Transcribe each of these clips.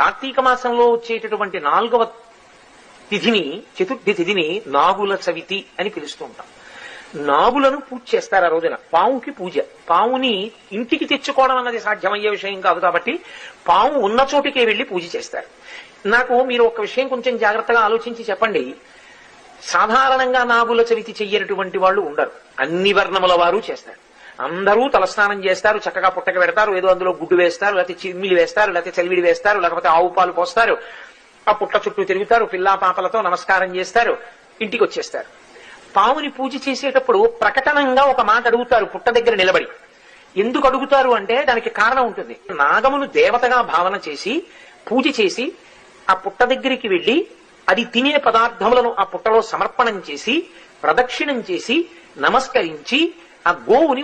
కార్తీక మాసంలో వచ్చేటటువంటి 4వ తిథిని, చతుర్థి తిథిని నాగుల చవితి అని పిలుస్తూ ఉంటాం. నాగులను పూజ చేస్తారు ఆ రోజున. పావుకి పూజ. పావుని ఇంటికి తెచ్చుకోవడం అన్నది సాధ్యమయ్యే విషయం కాదు కాబట్టి పావు ఉన్న చోటికే వెళ్లి పూజ చేస్తారు. నాకు మీరు ఒక విషయం కొంచెం జాగ్రత్తగా ఆలోచించి చెప్పండి. సాధారణంగా నాగుల చవితి చెయ్యనటువంటి వాళ్ళు ఉండరు. అన్ని వర్ణముల వారు చేస్తారు. అందరూ తలస్నానం చేస్తారు, చక్కగా పుట్టక పెడతారు, ఏదో అందులో గుడ్డు వేస్తారు, లేకపోతే చిమ్మిలి వేస్తారు, లేకపోతే చలివిడి వేస్తారు, లేకపోతే ఆవు పాలు పోస్తారు, ఆ పుట్ట చుట్టూ తిరుగుతారు, పిల్లా పాపలతో నమస్కారం చేస్తారు, ఇంటికి వచ్చేస్తారు. పావుని పూజ చేసేటప్పుడు ప్రకటనంగా ఒక మాట అడుగుతారు పుట్ట దగ్గర నిలబడి. ఎందుకు అడుగుతారు అంటే దానికి కారణం ఉంటుంది. నాగమును దేవతగా భావన చేసి పూజ చేసి ఆ పుట్ట దగ్గరికి వెళ్లి అది తినే పదార్థములను ఆ పుట్టలో సమర్పణం చేసి ప్రదక్షిణం చేసి నమస్కరించి ఆ గోవుని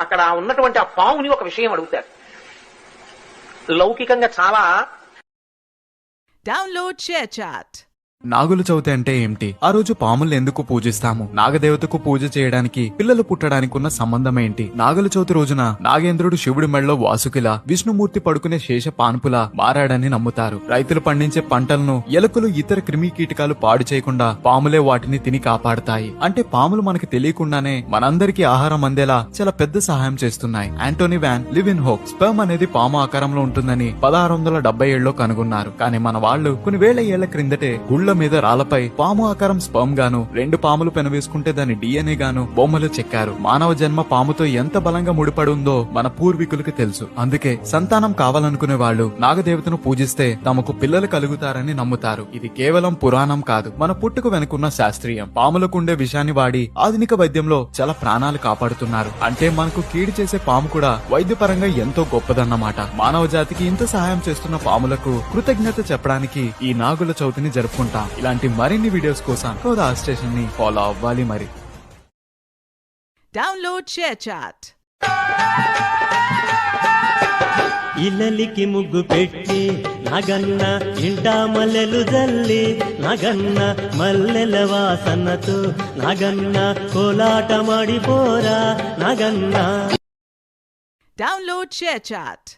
అక్కడ ఉన్నటువంటి ఆ పావుని ఒక విషయం అడుగుతారు. లౌకికంగా చాలా. Download share chat. Nagula Chavithi అంటే ఏమిటి? ఆ రోజు పాముల్ని ఎందుకు పూజిస్తాము? నాగదేవతకు పూజ చేయడానికి పిల్లలు పుట్టడానికి ఉన్న సంబంధం ఏంటి? నాగుల చవితి రోజున నాగేంద్రుడు శివుడి మెడలో వాసుకిలా, విష్ణుమూర్తి పడుకునే శేష పాన్పులా మారాడని నమ్ముతారు. రైతులు పండించే పంటలను ఎలుకలు, ఇతర క్రిమి కీటకాలు పాడు చేయకుండా పాములే వాటిని తిని కాపాడతాయి. అంటే పాములు మనకి తెలియకుండానే మనందరికీ ఆహారం అందేలా చాలా పెద్ద సహాయం చేస్తున్నాయి. ఆంటోనీ వ్యాన్ లివెన్హోక్ స్పెర్మ్ అనేది పాము ఆకారంలో ఉంటుందని 1677లో కనుగొన్నారు. కానీ మన వాళ్ళు కొన్ని వేల ఏళ్ల క్రిందటే గుళ్ళ మీద రాళ్లపై పాము ఆకారం స్పర్మ్ గాను, 2 పాములు పెనవేసుకుంటే దాని DNA గాను బొమ్మలు చెక్కారు. మానవ జన్మ పాముతో ఎంత బలంగా ముడిపడి ఉందో మన పూర్వీకులకు తెలుసు. అందుకే సంతానం కావాలనుకునే వాళ్ళు నాగదేవతను పూజిస్తే తమకు పిల్లలు కలుగుతారని నమ్ముతారు. ఇది కేవలం పురాణం కాదు, మన పుట్టుకు వెనుకున్న శాస్త్రీయం. పాములకుండే విషాన్ని వాడి ఆధునిక వైద్యంలో చాలా ప్రాణాలు కాపాడుతున్నారు. అంటే మనకు కీడు చేసే పాము కూడా వైద్యపరంగా ఎంతో గొప్పదన్నమాట. మానవ జాతికి ఇంత సహాయం చేస్తున్న పాములకు కృతజ్ఞత చెప్పడానికి ఈ నాగుల చవితిని జరుపుకుంటాం. ఇలాంటి మరిన్ని వీడియోస్ కోసం కోదా స్టేషన్ ని ఫాలో అవ్వాలి. మరి డౌన్లోడ్ షేర్ చాట్. ఇల్లలికి ముగ్గు పెట్టి నగన్న ఇంట మల్లెలు జల్లి, నగన్న మల్లెల వాసనతో నగన్న కోలాట మాడిపోరా నగన్న. Download share chat.